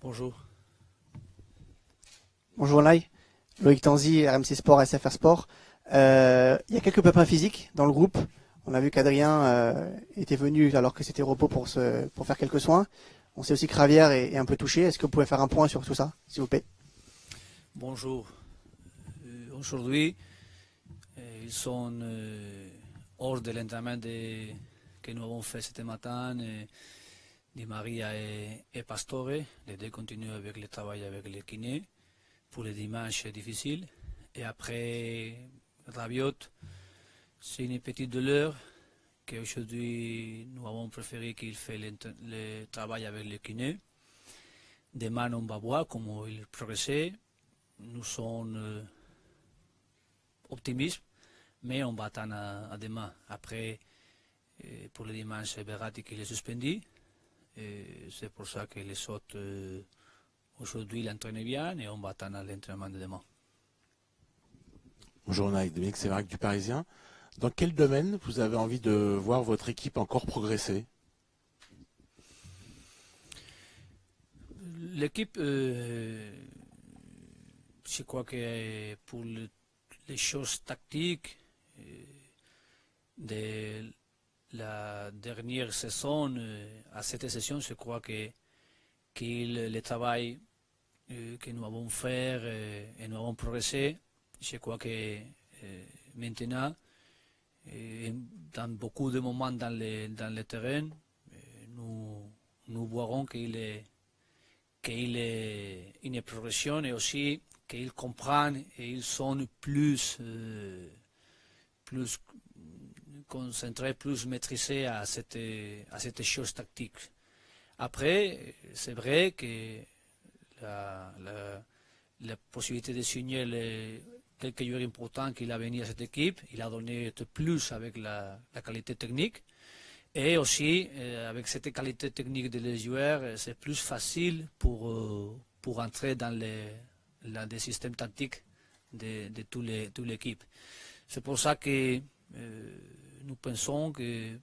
Bonjour. Bonjour Lai, Loïc Tanzi, RMC Sport, SFR Sport. Il y a quelques pépins physiques dans le groupe. On a vu qu'Adrien était venu alors que c'était repos pour faire quelques soins. On sait aussi que Javier est un peu touché. Est-ce que vous pouvez faire un point sur tout ça, s'il vous plaît? Bonjour. Aujourd'hui, ils sont hors de l'entraînement que nous avons fait ce matin. Di Maria et Pastore, les deux continuent avec le travail avec les kinés pour les dimanches difficiles. Et après Rabiot, c'est une petite douleur qu'aujourd'hui nous avons préféré qu'il fait le travail avec les kinés. Demain on va voir comment il progresse. Nous sommes optimistes, mais on va attendre à demain. Après, pour le dimanche, c'est Berratti qui est suspendu. C'est pour ça que les autres aujourd'hui l'entraînent bien et on va attendre l'entraînement de demain. Bonjour Naïd, Dominique Séverac du Parisien. Dans quel domaine vous avez envie de voir votre équipe encore progresser? L'équipe, je crois que pour les choses tactiques de la dernière saison, à cette session, je crois que le travail que nous avons fait et nous avons progressé, je crois que maintenant, dans beaucoup de moments dans le terrain, nous verrons qu'il est une progression et aussi qu'ils comprennent et ils sont plus concentrés, plus maîtrisés à cette chose tactique. Après, c'est vrai que la possibilité de signer quelques joueurs importants qu'il a venu à cette équipe, il a donné plus avec la qualité technique. Et aussi, avec cette qualité technique des joueurs, c'est plus facile pour entrer dans les systèmes tactiques de toute l'équipe. C'est pour ça que nous pensons que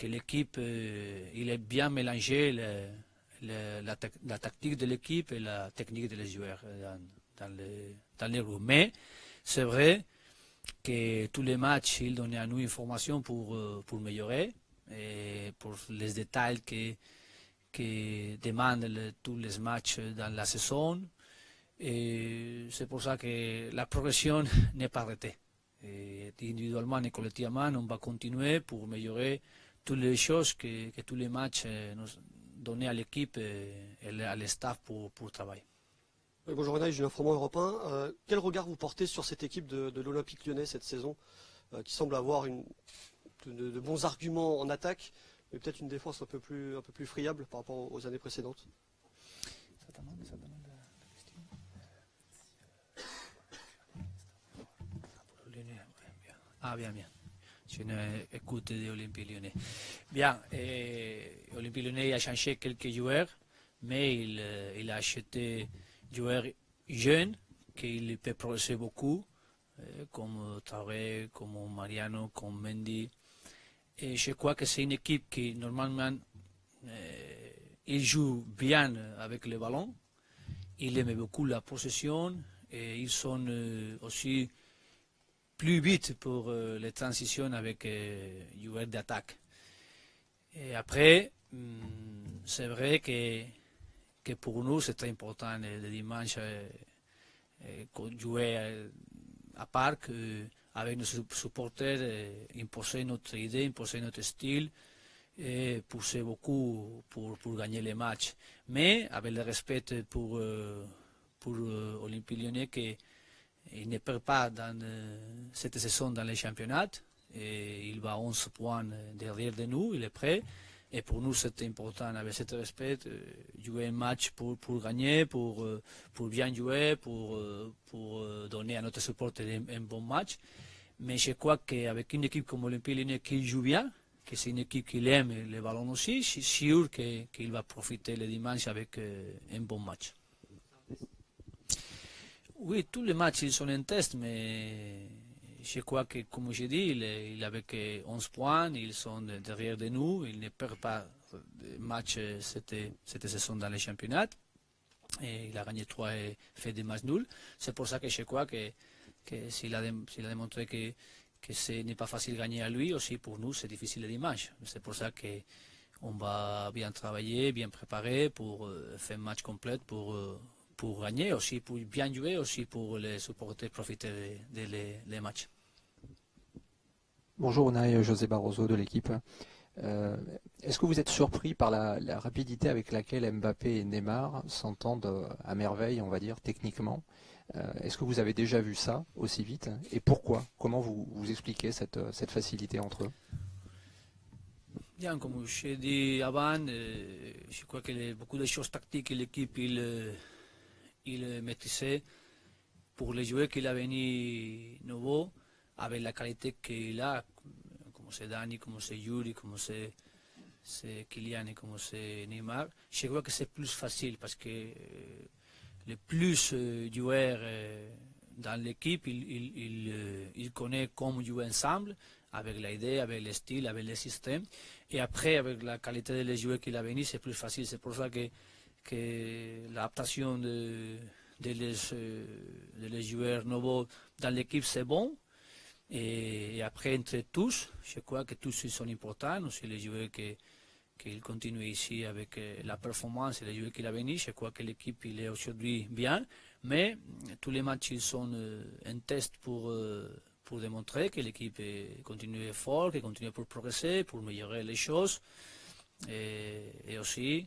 l'équipe, il est bien mélangé la tactique de l'équipe et la technique des joueurs dans les groupes. Mais c'est vrai que tous les matchs, ils donnaient à nous une formation pour améliorer. Et pour les détails que demandent tous les matchs dans la saison. Et c'est pour ça que la progression n'est pas arrêtée. Et individuellement et collectivement, on va continuer pour améliorer toutes les choses que tous les matchs nous donnent à l'équipe et à l'staff pour travailler. Oui, bonjour Renaï, Julien Froment, Europe 1. Quel regard vous portez sur cette équipe de l'Olympique Lyonnais cette saison qui semble avoir de bons arguments en attaque, mais peut-être une défense un peu plus friable par rapport aux années précédentes? Ah, bien. Je n'écoute de Olympique Lyonnais. Bien, Olympique Lyonnais a changé quelques joueurs, mais il a acheté des joueurs jeunes qui peuvent progresser beaucoup, comme Traoré, comme Mariano, comme Mendy. Et je crois que c'est une équipe qui, normalement, il joue bien avec le ballon. Il aime beaucoup la possession et ils sont aussi plus vite pour les transitions avec joueurs d'attaque. Et après, c'est vrai que pour nous, c'est très important le dimanche jouer à Parc avec nos supporters, imposer notre idée, imposer notre style et pousser beaucoup pour gagner les matchs. Mais avec le respect pour Olympique Lyonnais qu'il ne perd pas dans cette saison dans les championnats. Et il va 11 points derrière de nous, il est prêt. Et pour nous, c'est important, avec ce respect, jouer un match pour gagner, pour bien jouer, pour donner à notre supporter un bon match. Mais je crois qu'avec une équipe comme Olympique Lyonnais qui joue bien, que c'est une équipe qui aime le ballon aussi, je suis sûr qu'il va profiter le dimanche avec un bon match. Oui, tous les matchs ils sont un test, mais je crois que, comme je dis, il avec 11 points, ils sont derrière de nous, ils ne perdent pas de match cette saison dans les championnats. Et il a gagné 3 et fait des matchs nuls. C'est pour ça que je crois que s'il a démontré que ce n'est pas facile de gagner à lui, aussi pour nous c'est difficile le dimanche. C'est pour ça qu'on va bien travailler, bien préparer pour faire un match complet, pour gagner aussi, pour bien jouer aussi, pour les supporters profiter des matchs. Bonjour Unai, José Barroso de l'équipe. Est-ce que vous êtes surpris par la rapidité avec laquelle Mbappé et Neymar s'entendent à merveille, on va dire, techniquement? Est-ce que vous avez déjà vu ça aussi vite? Et pourquoi? Comment vous expliquez cette facilité entre eux? Bien, comme je l'ai dit avant, je crois que beaucoup de choses tactiques que l'équipe il maîtrisait pour les joueurs qu'il a venus nouveaux, avec la qualité qu'il a, comme c'est Dani, comme c'est Yuri, comme c'est Kylian et comme c'est Neymar. Je crois que c'est plus facile parce que les plus joueurs dans l'équipe, ils connaissent comment jouer ensemble, avec l'idée, avec le style, avec le système. Et après, avec la qualité des joueurs qu'il a venus, c'est plus facile. C'est pour ça que l'adaptation les joueurs nouveaux dans l'équipe, c'est bon. Et après, entre tous, je crois que tous ils sont importants. Aussi les joueurs qu'il continue ici avec la performance et les joueurs qu'il a venus. Je crois que l'équipe il est aujourd'hui bien. Mais tous les matchs ils sont un test pour démontrer que l'équipe continue fort, qu'elle continue pour progresser, pour améliorer les choses. Et aussi,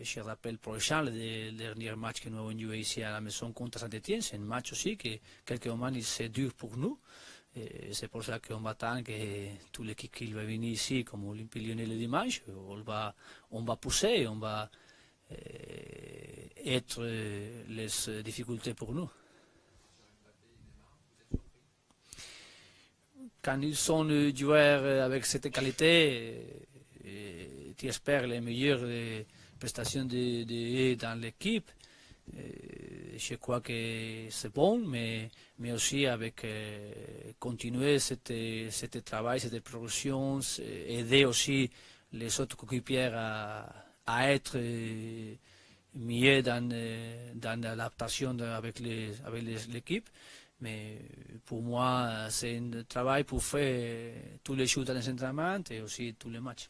je rappelle pour le dernier match que nous avons joué ici à la maison contre Saint-Etienne, c'est un match aussi que quelques moments c'est dur pour nous. C'est pour ça qu'on attend que toute l'équipe qui va venir ici, comme Olympique Lyonnais le dimanche, on va pousser, on va être les difficultés pour nous. Quand ils sont joueurs avec cette qualité, tu espères les meilleures prestations dans l'équipe. Je crois que c'est bon, mais aussi avec continuer ce travail, cette progression, aider aussi les autres coéquipiers à être mieux dans l'adaptation avec l'équipe. Mais pour moi, c'est un travail pour faire tous les shoots dans les entraînements et aussi tous les matchs.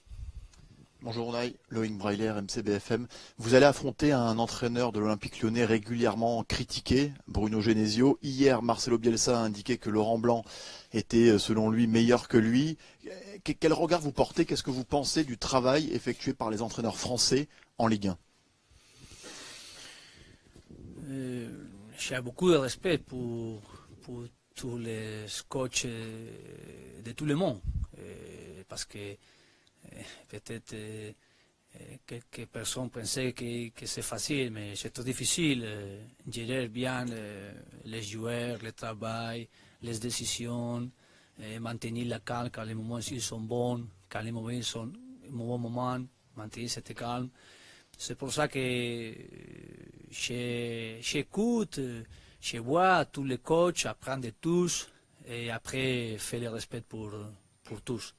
Bonjour Unai, Loïc Brailer, MCBFM. Vous allez affronter un entraîneur de l'Olympique Lyonnais régulièrement critiqué, Bruno Genesio. Hier, Marcelo Bielsa a indiqué que Laurent Blanc était, selon lui, meilleur que lui. Quel regard vous portez? Qu'est-ce que vous pensez du travail effectué par les entraîneurs français en Ligue 1? J'ai beaucoup de respect pour tous les coachs de tout le monde, parce que peut-être quelques personnes pensaient que c'est facile, mais c'est très difficile de gérer bien les joueurs, le travail, les décisions, maintenir la calme quand les moments ils sont bons, quand les moments sont bons moments, maintenir cette calme. C'est pour ça que j'écoute, je vois tous les coachs, apprendre de tous, et après faire le respect pour tous.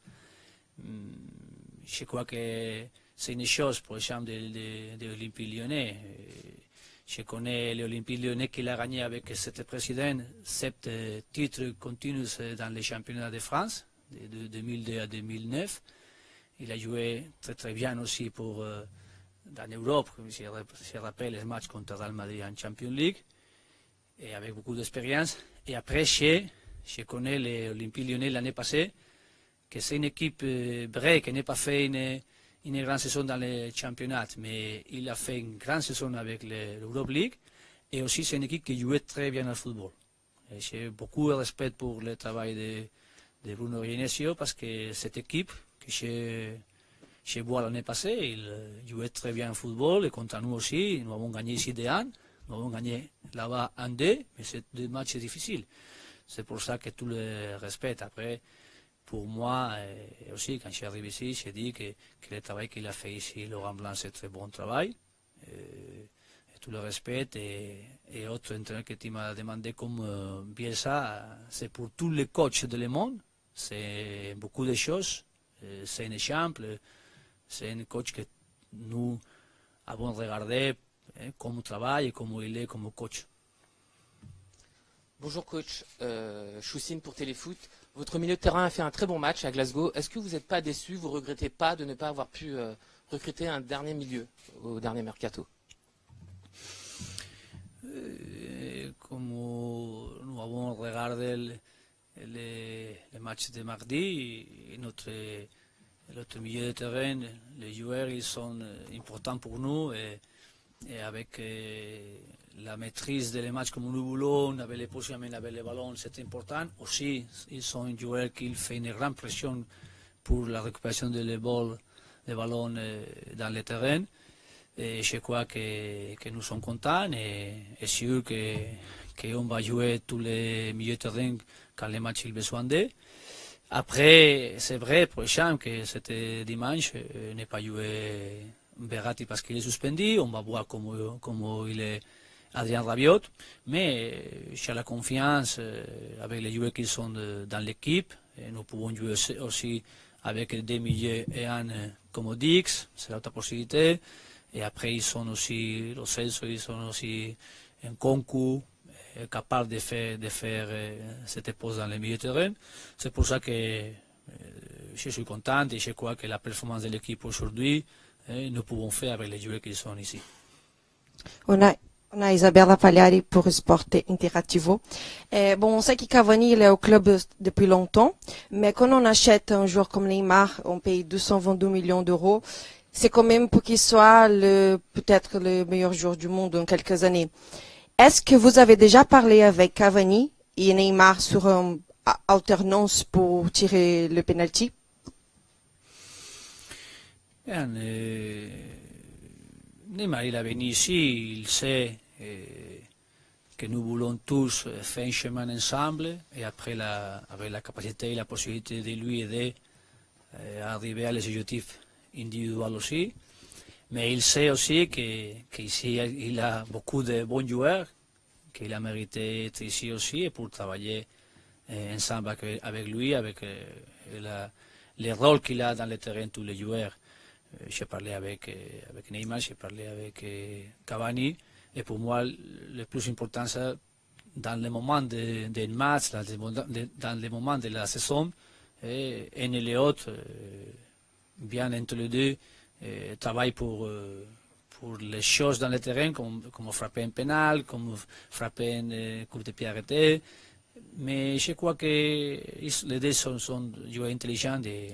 Je crois que c'est une chose, par exemple, de l'Olympique Lyonnais. Je connais l'Olympique Lyonnais qui a gagné avec cet président 7 titres continus dans les championnats de France, de 2002 à 2009. Il a joué très très bien aussi dans l'Europe, je rappelle les matchs contre Real Madrid en Champions League, et avec beaucoup d'expérience. Et après, je connais l'Olympique Lyonnais l'année passée, que c'est une équipe vraie, qui n'a pas fait une grande saison dans les championnats, mais il a fait une grande saison avec l'Europe League, et aussi c'est une équipe qui jouait très bien au football. J'ai beaucoup de respect pour le travail de Bruno Genesio, parce que cette équipe que je vois l'année passée, il jouait très bien au football, et contre nous aussi, nous avons gagné ici des 1, nous avons gagné là-bas 1-2, mais c'est deux matchs difficiles. C'est pour ça que tout le respect. Après, pour moi, et aussi quand je suis arrivé ici, j'ai dit que le travail qu'il a fait ici, Laurent Blanc, c'est très bon travail. Et tout le respect. Et autre entraîneur que tu m'as demandé comme Bielsa, c'est pour tous les coachs de le monde. C'est beaucoup de choses. C'est un exemple. C'est un coach que nous avons regardé comment il travaille et comment il est comme coach. Bonjour coach, Choussine pour Téléfoot. Votre milieu de terrain a fait un très bon match à Glasgow. Est-ce que vous n'êtes pas déçu, vous ne regrettez pas de ne pas avoir pu recruter un dernier milieu au dernier mercato? Comme nous avons regardé les matchs de mardi, notre milieu de terrain, les joueurs ils sont importants pour nous et avec la maîtrise des matchs comme nous voulons, avec les positionnements, avec les ballons, c'est important. Aussi, ils sont un joueur qui fait une grande pression pour la récupération des ballons dans le terrain. Et je crois que nous sommes contents et sûr qu'on va jouer tous les milieux de terrain quand les matchs ont besoin d'eux. Après, c'est vrai, pour exemple, que c'était dimanche, n'est pas joué Verratti parce qu'il est suspendu. On va voir comment il est Adrien Rabiot. Mais j'ai la confiance avec les joueurs qui sont dans l'équipe. Nous pouvons jouer aussi avec des milieux et un comme Dix, c'est l'autre possibilité. Et après, ils sont aussi, los Celso, ils sont aussi un concours capable de faire cette pose dans le milieu de terrain. C'est pour ça que je suis content et je crois que la performance de l'équipe aujourd'hui, nous pouvons faire avec les joueurs qui sont ici. On a Isabella Pagliari pour Sport Interativo. Bon, on sait que Cavani il est au club depuis longtemps, mais quand on achète un joueur comme Neymar, on paye 222 millions d'euros. C'est quand même pour qu'il soit peut-être le meilleur joueur du monde dans quelques années. Est-ce que vous avez déjà parlé avec Cavani et Neymar sur une alternance pour tirer le penalty? Neymar, il a venu ici, il sait que nous voulons tous faire un chemin ensemble et après avec la capacité et la possibilité de lui aider à arriver à les objectifs individuels aussi. Mais il sait aussi qu'ici il a beaucoup de bons joueurs, qu'il a mérité être ici aussi et pour travailler ensemble avec lui, avec les rôles qu'il a dans le terrain, tous les joueurs. J'ai parlé avec Neymar, j'ai parlé avec Cavani, et pour moi, le plus important, c'est dans les moments des matchs, dans les moments de la saison, et les autres, bien entre les deux, travaillent pour les choses dans le terrain, comme frapper un pénal, comme frapper un coup de pied arrêté. Mais je crois que les deux sont joueurs intelligents et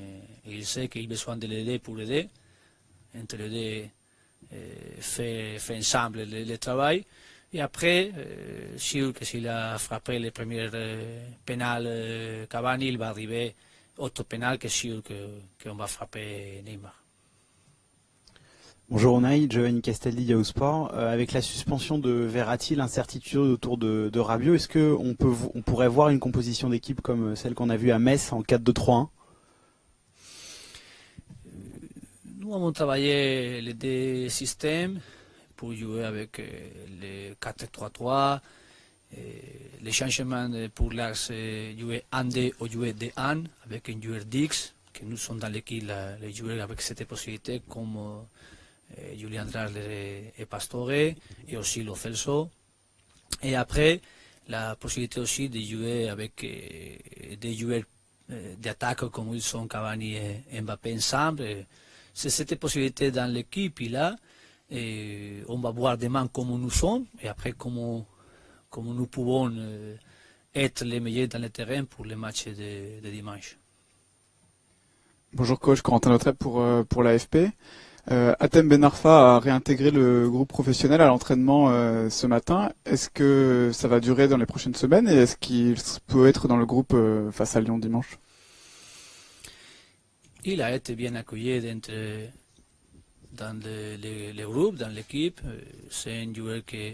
ils savent qu'ils ont besoin de l'aider pour l'aider. Entre les deux, fait ensemble le travail. Et après, sûr que s'il a frappé le premier pénal Cavani, il va arriver autre pénal que sûr qu'on va frapper Neymar. Bonjour Unai, Giovanni Castelli, Yahoo Sport. Avec la suspension de Verratti, l'incertitude autour de Rabiot, est-ce qu'on pourrait voir une composition d'équipe comme celle qu'on a vue à Metz en 4-2-3-1? Nous avons travaillé les deux systèmes pour jouer avec le 4-3-3, les changements pour l'axe jouer 1-2 ou jouer 2-1 avec un joueur Dix, que nous sommes dans l'équipe, les joueurs avec cette possibilité comme Julian Draxler et Pastore et aussi Lo Celso. Et après, la possibilité aussi de jouer avec des joueurs d'attaque comme ils sont Cavani et Mbappé ensemble. C'est cette possibilité dans l'équipe là, et on va voir demain comment nous sommes et après comment nous pouvons être les meilleurs dans le terrain pour les matchs de dimanche. Bonjour coach, Corentin Lautrep pour l'AFP. Hatem Ben Arfa a réintégré le groupe professionnel à l'entraînement ce matin. Est-ce que ça va durer dans les prochaines semaines et est-ce qu'il peut être dans le groupe face à Lyon dimanche? Il a été bien accueilli dans le groupe, dans l'équipe. C'est un joueur que,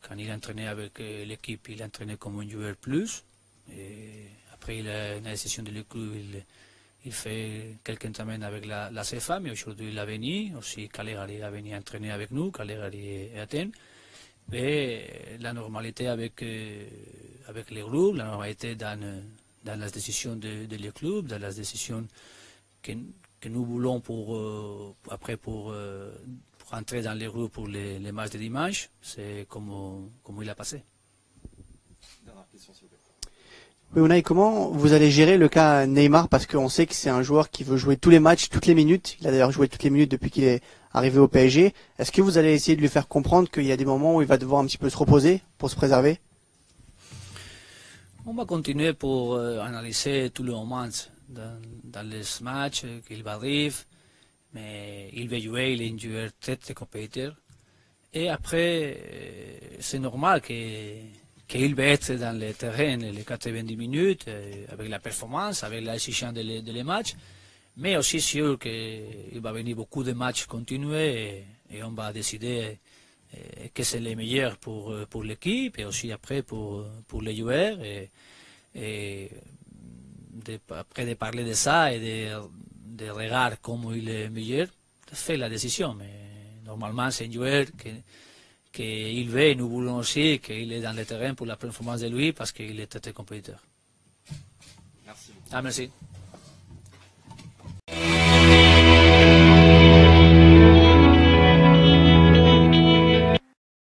quand il entraînait avec l'équipe, il entraînait comme un joueur plus. Et après, il a une décision de le club, il fait quelques entraînements avec la CFA, mais aujourd'hui il a venu. Aussi, Calegari a venu entraîner avec nous, Calegari et Athènes. Et la normalité avec les groupes, la normalité dans la décision de le club, dans la décision que nous voulons pour rentrer dans les rues pour les matchs de dimanche. C'est comme il a passé. Oui, Unai, comment vous allez gérer le cas Neymar, parce qu'on sait que c'est un joueur qui veut jouer tous les matchs, toutes les minutes. Il a d'ailleurs joué toutes les minutes depuis qu'il est arrivé au PSG. Est-ce que vous allez essayer de lui faire comprendre qu'il y a des moments où il va devoir un petit peu se reposer pour se préserver? On va continuer pour analyser tous les moments dans les matchs qu'il va arriver. Mais il va jouer, il est un joueur très compétiteur. Et après, c'est normal qu'il va être dans le terrain les 90 minutes, avec la performance, avec la décision des matchs. Mais aussi sûr qu'il va venir beaucoup de matchs continués et on va décider que c'est le meilleur pour l'équipe et aussi après pour les joueurs. Après de parler de ça et de regarder comment il est meilleur, de faire la décision. Mais normalement, c'est un joueur qu'il veut et nous voulons aussi qu'il est dans le terrain pour la performance de lui parce qu'il est très compétiteur. Merci. Merci.